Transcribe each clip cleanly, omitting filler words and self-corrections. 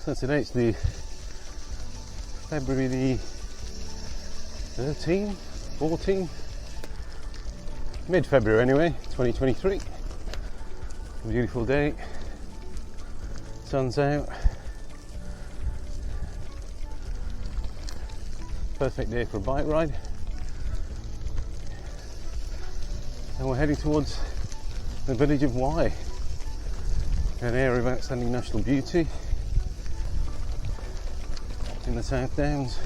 So today it's the February the 13th, 14th, mid-February anyway, 2023. A beautiful day, sun's out, perfect day for a bike ride, and we're heading towards the village of Wye, an area of outstanding national beauty in the South Downs.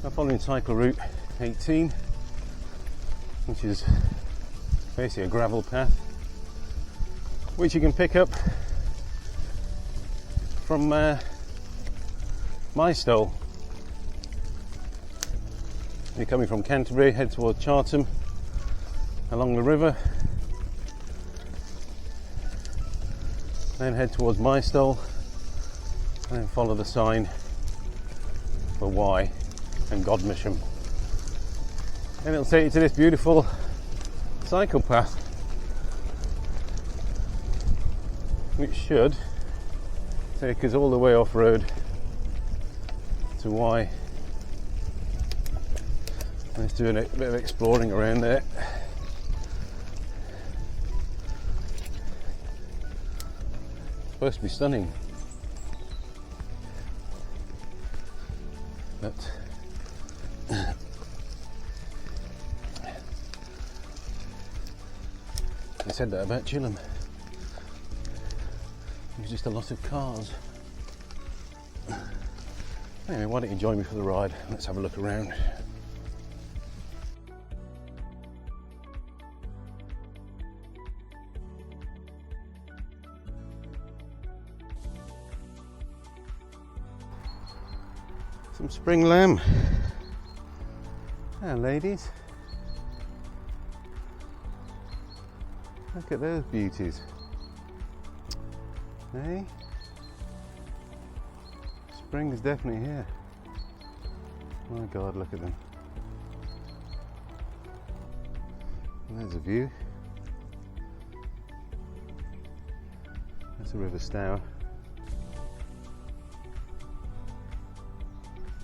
I'm following cycle route 18, which is basically a gravel path which you can pick up from Mystole. You're coming from Canterbury, head towards Chartham along the river, then head towards Mystole, and then follow the sign for Wye and Godmersham, and it'll take you to this beautiful cycle path, which should take us all the way off road to Wye. Let's do a bit of exploring around there. It's supposed to be stunning, but they said that about Chilham. There's just a lot of cars. Anyway, why don't you join me for the ride? Let's have a look around. Some spring lamb. Ah, ladies. Look at those beauties. Hey? Spring is definitely here. My God, look at them. And there's a view. That's the River Stour,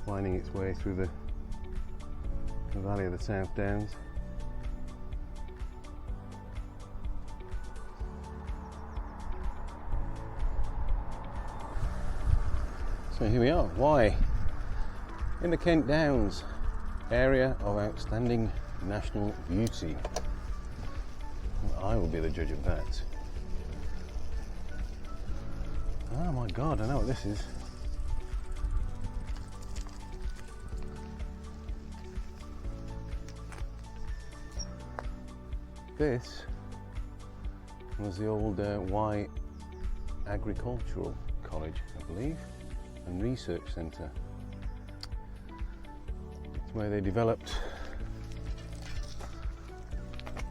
winding its way through the valley of the South Downs. So here we are, Wye, in the Kent Downs, area of outstanding national beauty. Well, I will be the judge of that. Oh my God, I know what this is. This was the old Wye Agricultural College, I believe, and Research Centre. It's where they developed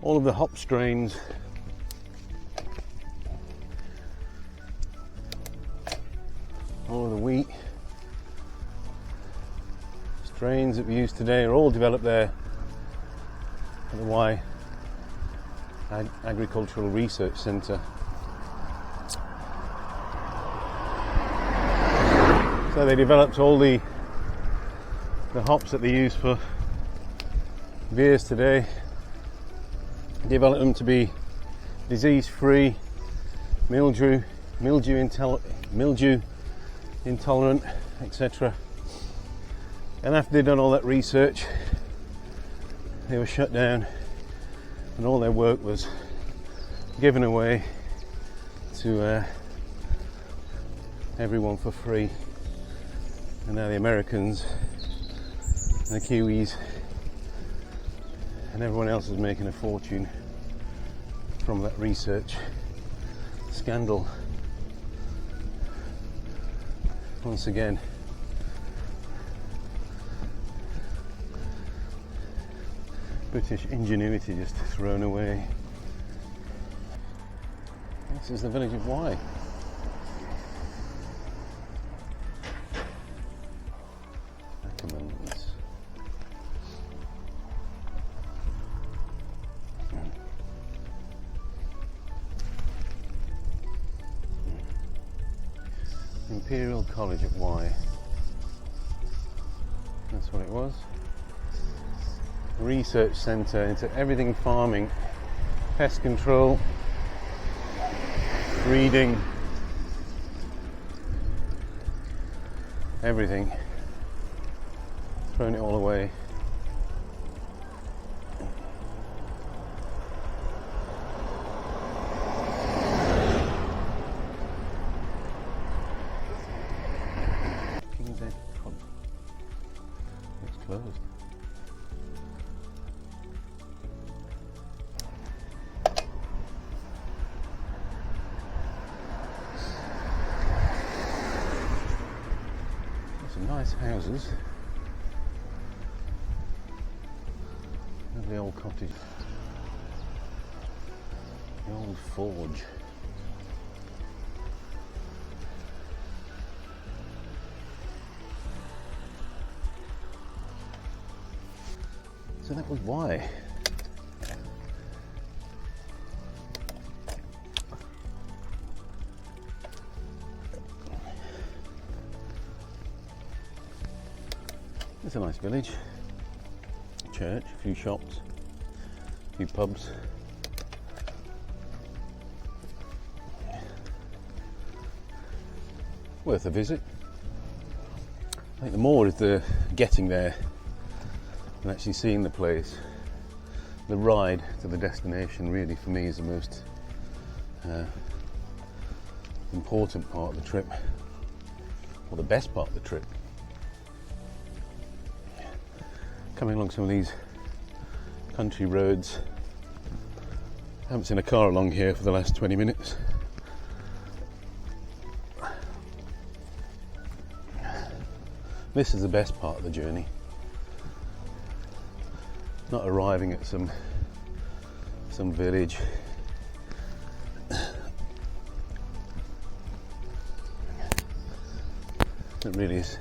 all of the hop strains all of the wheat strains that we use today are all developed there at the Wye Agricultural Research Centre. So they developed all the hops that they use for beers today, developed them to be disease-free, mildew intolerant, etc. And after they'd done all that research, they were shut down, and all their work was given away to everyone for free. And now the Americans and the Kiwis and everyone else is making a fortune from that research scandal. Once again, British ingenuity just thrown away. This is the village of Wye. Imperial College at Y. That's what it was. Research centre into everything farming, pest control, breeding, everything. Thrown it all away. King's Head Pub. It's closed. Some nice houses. Lovely old cottage. The old forge. So that was why. It's a nice village. Church, a few shops, a few pubs. Worth a visit. I think the more is the getting there and actually seeing the place. The ride to the destination really for me is the most important part of the trip, or the best part of the trip. Coming along some of these country roads. I haven't seen a car along here for the last 20 minutes. This is the best part of the journey. Not arriving at some village. It really is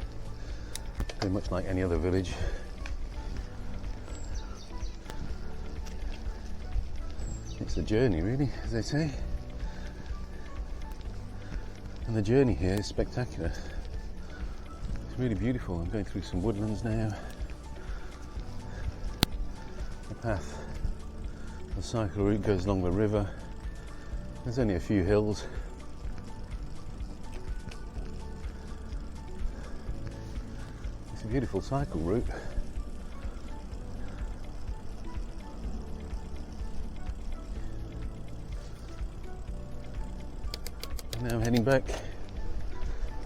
very much like any other village. It's the journey, really, as they say. And the journey here is spectacular. It's really beautiful. I'm going through some woodlands now. The path, the cycle route goes along the river. There's only a few hills. It's a beautiful cycle route. Now I'm heading back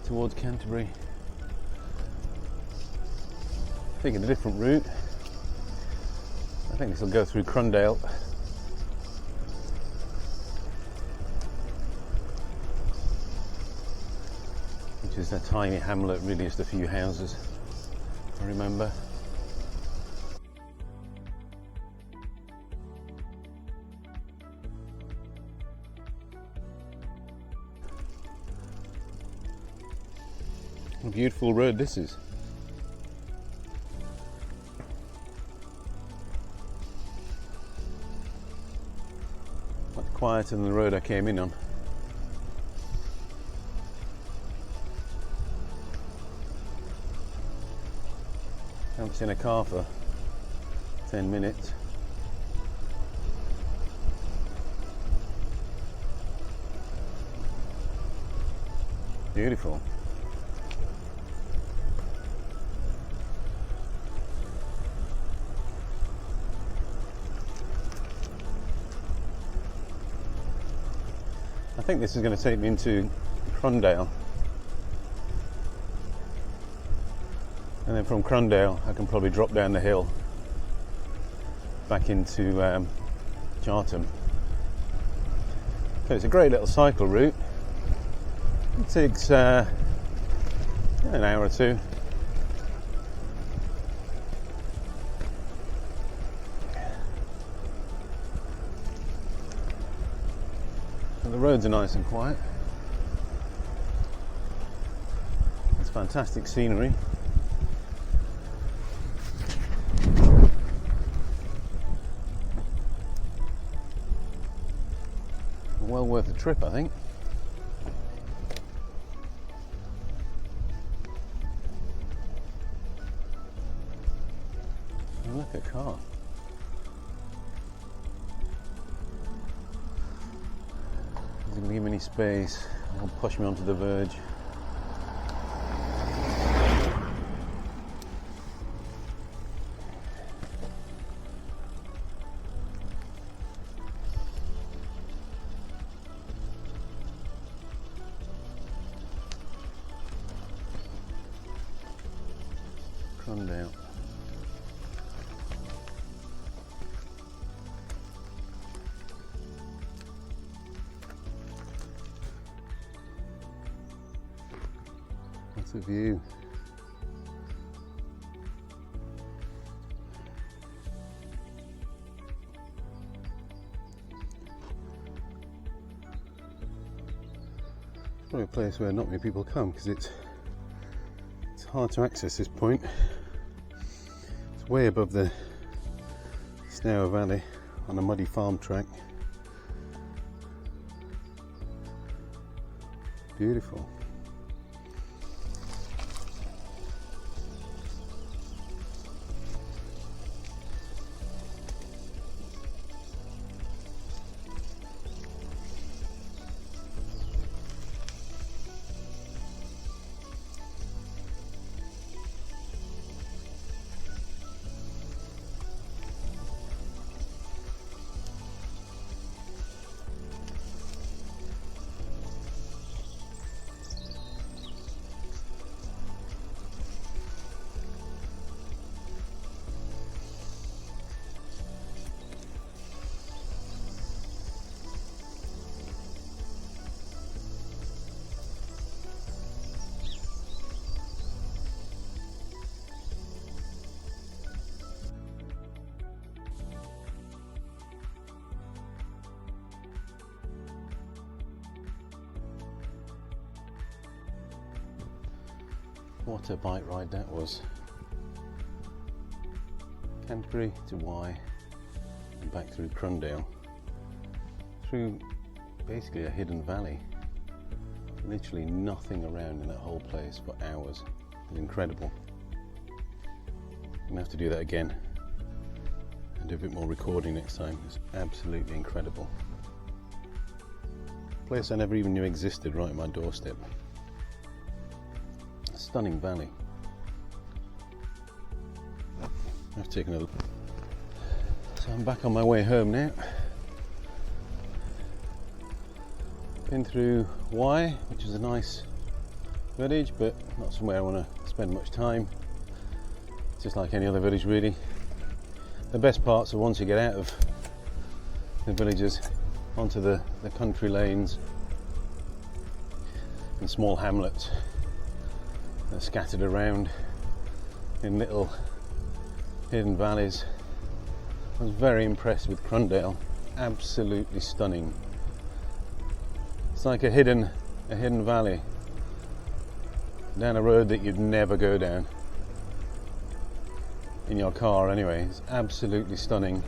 towards Canterbury. Taking a different route. I think this will go through Crundale. Which is a tiny hamlet, really just a few houses, I remember. What a beautiful road this is. Much quieter than the road I came in on. Haven't seen a car for 10 minutes. Beautiful. I think this is going to take me into Crundale, and then from Crundale I can probably drop down the hill back into Chartham. So it's a great little cycle route. It takes an hour or two. The roads are nice and quiet. It's fantastic scenery. Well worth the trip, I think. like a car. Doesn't going to give me any space. It'll push me onto the verge. Crundale. That's the view. It's probably a place where not many people come because it's hard to access this point. It's way above the Snow Valley on a muddy farm track. Beautiful. What a bike ride that was. Canterbury to Y and back through Crundale, through basically a hidden valley. Literally nothing around in that whole place for hours. It was incredible. I'm gonna have to do that again and do a bit more recording next time. It's absolutely incredible. A place I never even knew existed right at my doorstep. Stunning valley. I've taken a look. So I'm back on my way home now. Been through Y, which is a nice village, but not somewhere I want to spend much time. It's just like any other village really. The best parts are once you get out of the villages onto the country lanes and small hamlets that are scattered around in little hidden valleys. I was very impressed with Crundale. Absolutely stunning. It's like a hidden valley down a road that you'd never go down in your car anyway. It's absolutely stunning.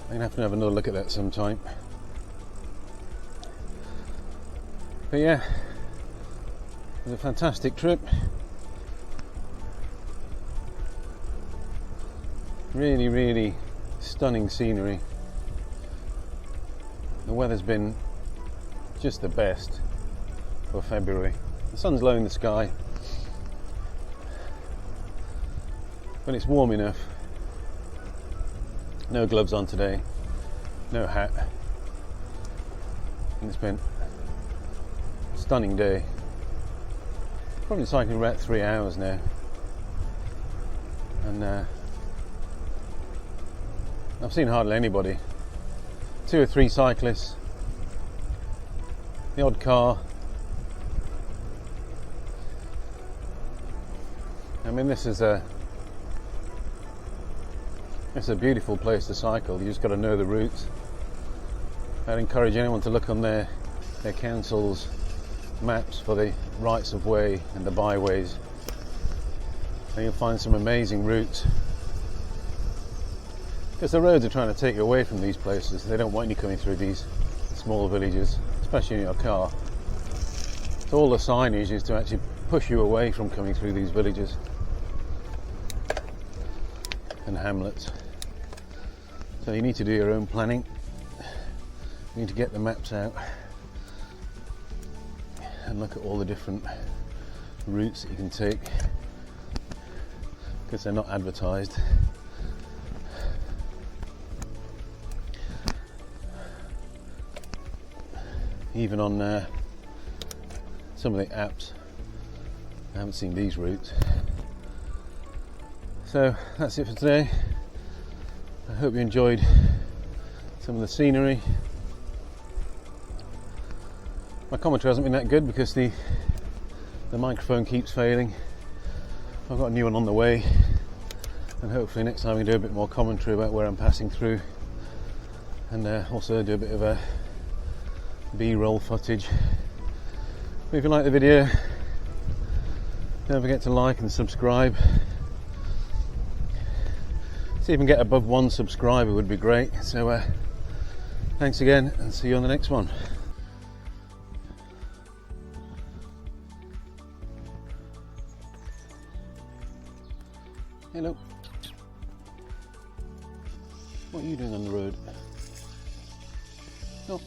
I'm gonna have to have another look at that sometime. But yeah, it was a fantastic trip. Really, really stunning scenery. The weather's been just the best for February. The sun's low in the sky, but it's warm enough. No gloves on today, no hat, and it's been a stunning day. Probably cycling about 3 hours now, and I've seen hardly anybody. 2 or 3 cyclists, the odd car. I mean, this is a beautiful place to cycle. You just got to know the routes. I'd encourage anyone to look on their council's maps for the rights of way and the byways, and you'll find some amazing routes. Because the roads are trying to take you away from these places. They don't want you coming through these small villages, especially in your car. So all the signage is to actually push you away from coming through these villages. and hamlets. So you need to do your own planning. You need to get the maps out and look at all the different routes that you can take, because they're not advertised. Even on some of the apps, I haven't seen these routes. So that's it for today. I hope you enjoyed some of the scenery. My commentary hasn't been that good because the microphone keeps failing. I've got a new one on the way, and hopefully next time we can do a bit more commentary about where I'm passing through, and also do a bit of a B-roll footage. If you like the video, don't forget to like and subscribe. See if we can get above 1 subscriber would be great. So thanks again, and see you on the next one. Hello. What are you doing on the road? No.